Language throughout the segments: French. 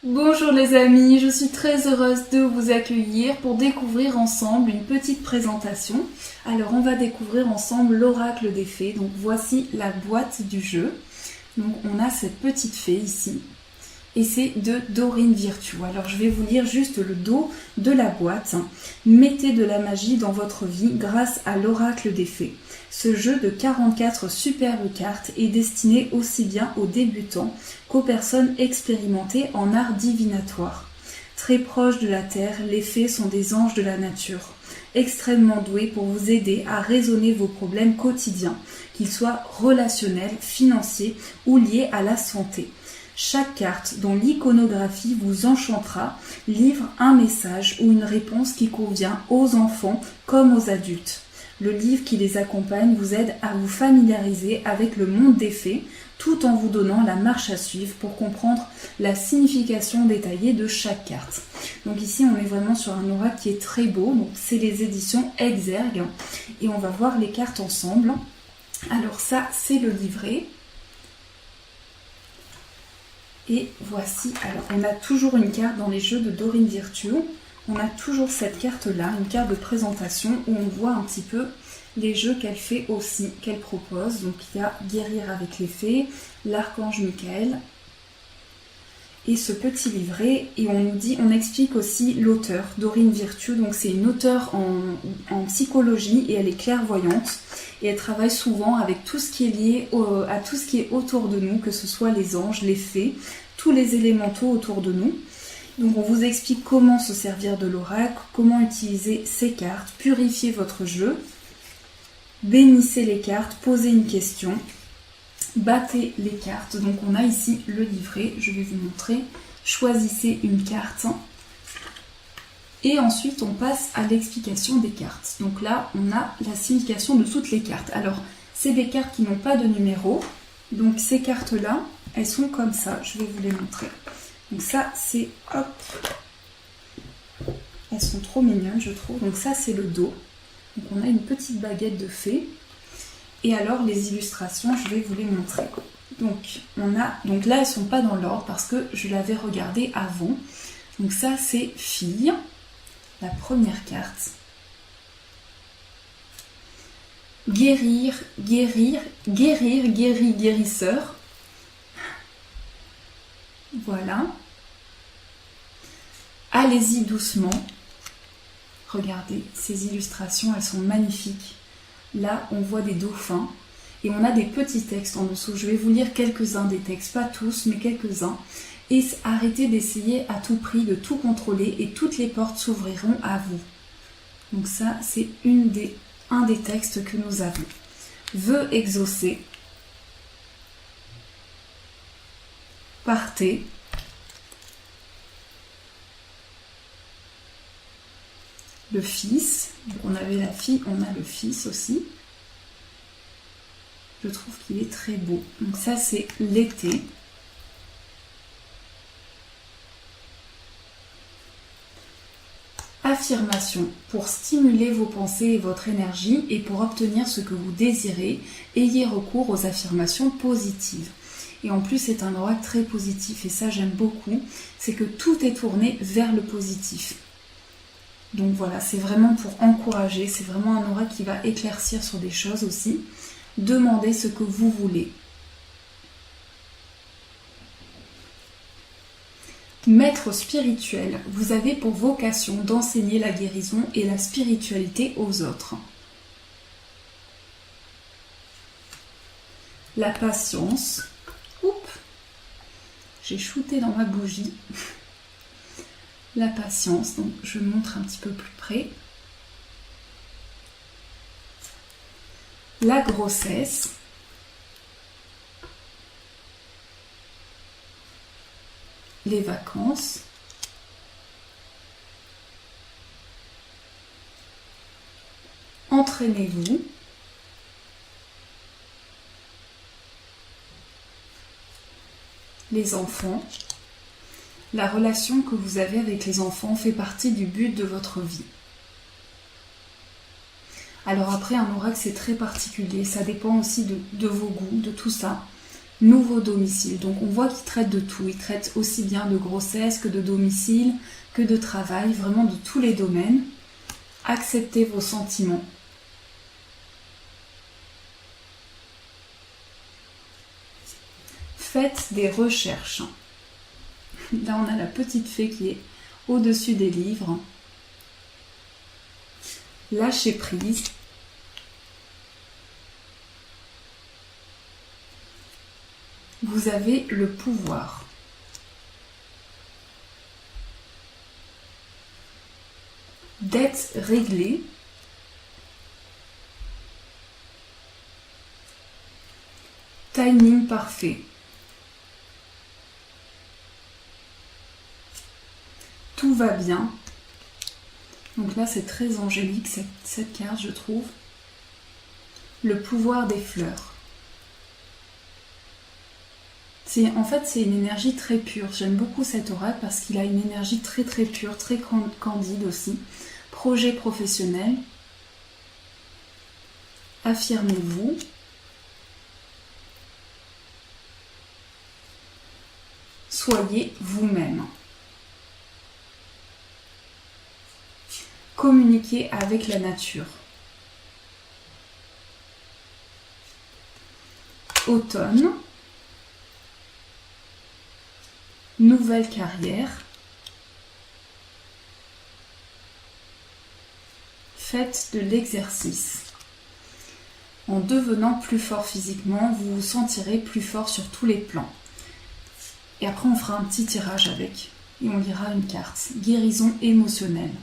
Bonjour les amis, je suis très heureuse de vous accueillir pour découvrir ensemble une petite présentation. Alors on va découvrir ensemble l'oracle des fées, donc voici la boîte du jeu. Donc on a cette petite fée ici, et c'est de Dorine Virtue. Alors je vais vous lire juste le dos de la boîte. Mettez de la magie dans votre vie grâce à l'oracle des fées. Ce jeu de 44 superbes cartes est destiné aussi bien aux débutants qu'aux personnes expérimentées en art divinatoire. Très proches de la terre, les fées sont des anges de la nature, extrêmement doués pour vous aider à résoudre vos problèmes quotidiens, qu'ils soient relationnels, financiers ou liés à la santé. Chaque carte, dont l'iconographie vous enchantera, livre un message ou une réponse qui convient aux enfants comme aux adultes. Le livre qui les accompagne vous aide à vous familiariser avec le monde des fées, tout en vous donnant la marche à suivre pour comprendre la signification détaillée de chaque carte. Donc ici, on est vraiment sur un oracle qui est très beau. Donc c'est les éditions Exergue et on va voir les cartes ensemble. Alors ça, c'est le livret. Et voici, alors on a toujours une carte dans les jeux de Dorine Virtue. On a toujours cette carte-là, une carte de présentation où on voit un petit peu les jeux qu'elle fait aussi, qu'elle propose. Donc il y a Guérir avec les fées, l'archange Michael et ce petit livret. Et on nous dit, on explique aussi l'auteur, Dorine Virtue. Donc c'est une auteure en psychologie et elle est clairvoyante. Et elle travaille souvent avec tout ce qui est lié à tout ce qui est autour de nous, que ce soit les anges, les fées, tous les élémentaux autour de nous. Donc on vous explique comment se servir de l'oracle, comment utiliser ces cartes, purifier votre jeu, bénissez les cartes, posez une question, battez les cartes. Donc on a ici le livret, je vais vous montrer, choisissez une carte. Et ensuite on passe à l'explication des cartes. Donc là on a la signification de toutes les cartes. Alors c'est des cartes qui n'ont pas de numéro, donc ces cartes là, elles sont comme ça, je vais vous les montrer. Donc ça, c'est, hop, elles sont trop mignonnes, je trouve. Donc ça, c'est le dos. Donc on a une petite baguette de fée. Et alors, les illustrations, je vais vous les montrer. Donc là, elles ne sont pas dans l'ordre parce que je l'avais regardé avant. Donc ça, c'est fille, la première carte. Guérir, guérir, guérir, guérir, guérisseur. Voilà. Allez-y doucement. Regardez, ces illustrations, elles sont magnifiques. Là, on voit des dauphins et on a des petits textes en dessous. Je vais vous lire quelques-uns des textes, pas tous, mais quelques-uns. Et arrêtez d'essayer à tout prix de tout contrôler et toutes les portes s'ouvriront à vous. Donc ça, c'est un des textes que nous avons. Vœux exaucés. Partez. Le fils, donc on avait la fille, on a le fils aussi. Je trouve qu'il est très beau. Donc ça c'est l'été. Affirmation. Pour stimuler vos pensées et votre énergie et pour obtenir ce que vous désirez, ayez recours aux affirmations positives. Et en plus, c'est un oracle très positif et ça, j'aime beaucoup. C'est que tout est tourné vers le positif. Donc voilà, c'est vraiment pour encourager. C'est vraiment un oracle qui va éclaircir sur des choses aussi. Demandez ce que vous voulez. Maître spirituel, vous avez pour vocation d'enseigner la guérison et la spiritualité aux autres. La patience. Oups, j'ai shooté dans ma bougie. La patience, donc je montre un petit peu plus près. La grossesse. Les vacances. Entraînez-vous. Les enfants. La relation que vous avez avec les enfants fait partie du but de votre vie. Alors après, un oracle, c'est très particulier. Ça dépend aussi de vos goûts, de tout ça. nouveau domicile. Donc on voit qu'il traite de tout. Il traite aussi bien de grossesse que de domicile, que de travail, vraiment de tous les domaines. Acceptez vos sentiments. Faites des recherches. Là, on a la petite fée qui est au-dessus des livres. Lâchez prise. Vous avez le pouvoir. Dette réglée. Timing parfait. Tout va bien. Donc là, c'est très angélique cette carte, je trouve. Le pouvoir des fleurs. En fait, c'est une énergie très pure. J'aime beaucoup cet oracle parce qu'il a une énergie très très pure, très candide aussi. Projet professionnel. Affirmez-vous. Soyez vous-même. Communiquez avec la nature. Automne. Nouvelle carrière. Faites de l'exercice. En devenant plus fort physiquement, vous vous sentirez plus fort sur tous les plans. Et après, on fera un petit tirage avec. Et on lira une carte. Guérison émotionnelle.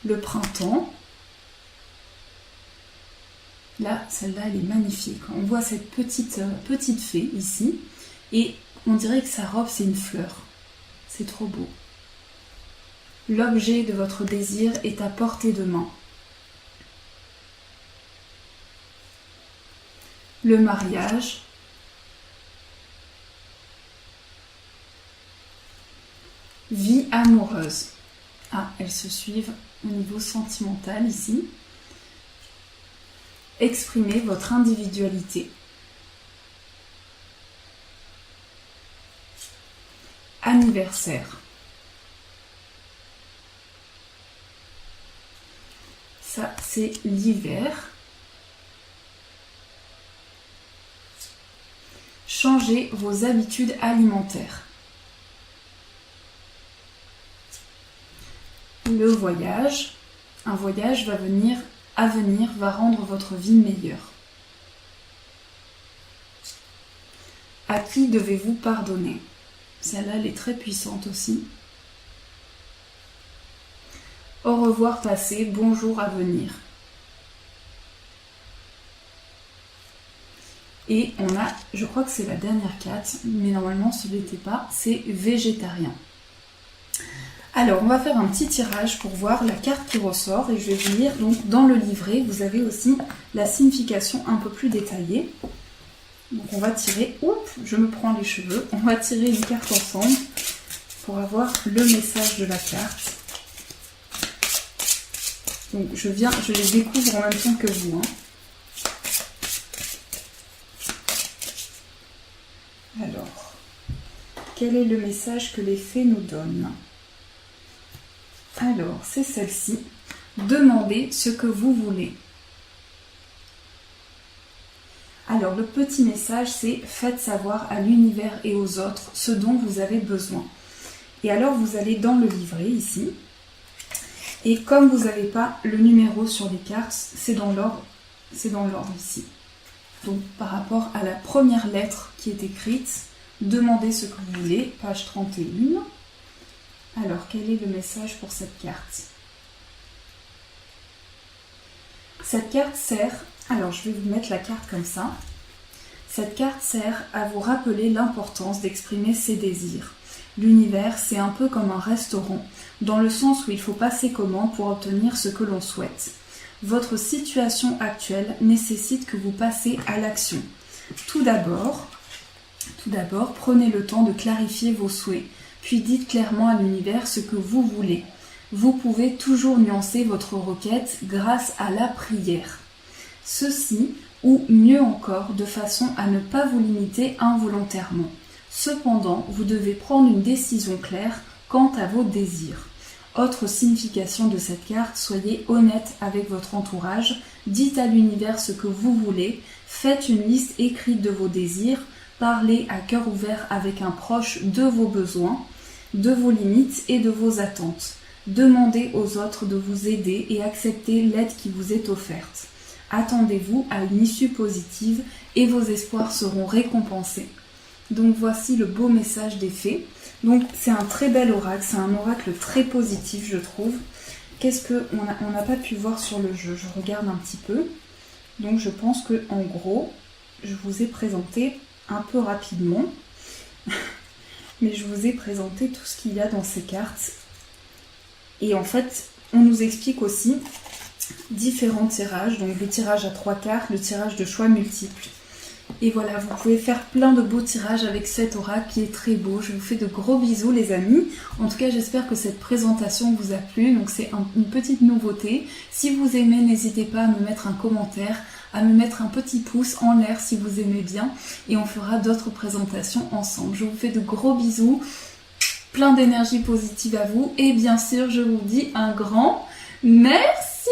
Le printemps. Là, celle-là, elle est magnifique. On voit cette petite fée ici. Et on dirait que sa robe, c'est une fleur. C'est trop beau. L'objet de votre désir est à portée de main. Le mariage. Vie amoureuse. Ah, elles se suivent au niveau sentimental ici. Exprimez votre individualité. Anniversaire. Ça, c'est l'hiver. Changez vos habitudes alimentaires. Le voyage. Un voyage à venir va rendre votre vie meilleure. À qui devez-vous pardonner? Celle-là, elle est très puissante aussi. Au revoir passé, bonjour à venir. Et on a, je crois que c'est la dernière carte, mais normalement ce n'était pas, c'est végétarien. Alors, on va faire un petit tirage pour voir la carte qui ressort et je vais vous lire. Donc, dans le livret, vous avez aussi la signification un peu plus détaillée. Donc, on va tirer. Oups, je me prends les cheveux. On va tirer une carte ensemble pour avoir le message de la carte. Donc, je les découvre en même temps que vous. Alors, quel est le message que les fées nous donnent ? Alors, c'est celle-ci. Demandez ce que vous voulez. Alors, le petit message, c'est faites savoir à l'univers et aux autres ce dont vous avez besoin. Et alors, vous allez dans le livret, ici. Et comme vous n'avez pas le numéro sur les cartes, c'est dans l'ordre ici. Donc, par rapport à la première lettre qui est écrite, demandez ce que vous voulez, page 31. Alors, quel est le message pour cette carte? Cette carte sert... Alors, je vais vous mettre la carte comme ça. Cette carte sert à vous rappeler l'importance d'exprimer ses désirs. L'univers, c'est un peu comme un restaurant, dans le sens où il faut passer commande pour obtenir ce que l'on souhaite. Votre situation actuelle nécessite que vous passiez à l'action. Tout d'abord, prenez le temps de clarifier vos souhaits. Puis dites clairement à l'univers ce que vous voulez. Vous pouvez toujours nuancer votre requête grâce à la prière. Ceci, ou mieux encore, de façon à ne pas vous limiter involontairement. Cependant, vous devez prendre une décision claire quant à vos désirs. Autre signification de cette carte, soyez honnête avec votre entourage, dites à l'univers ce que vous voulez, faites une liste écrite de vos désirs, parlez à cœur ouvert avec un proche de vos besoins, de vos limites et de vos attentes. Demandez aux autres de vous aider et acceptez l'aide qui vous est offerte. Attendez-vous à une issue positive et vos espoirs seront récompensés. Donc voici le beau message des fées. Donc c'est un très bel oracle, c'est un oracle très positif je trouve. Qu'est-ce qu'on n'a pas pu voir sur le jeu? Je regarde un petit peu. Donc je pense que en gros, je vous ai présenté un peu rapidement. Mais je vous ai présenté tout ce qu'il y a dans ces cartes. Et en fait, on nous explique aussi différents tirages. Donc le tirage à 3 cartes, le tirage de choix multiples. Et voilà, vous pouvez faire plein de beaux tirages avec cet oracle qui est très beau. Je vous fais de gros bisous les amis. En tout cas, j'espère que cette présentation vous a plu. Donc c'est une petite nouveauté. Si vous aimez, n'hésitez pas à me mettre un commentaire, à me mettre un petit pouce en l'air si vous aimez bien. Et on fera d'autres présentations ensemble. Je vous fais de gros bisous. Plein d'énergie positive à vous. Et bien sûr, je vous dis un grand merci.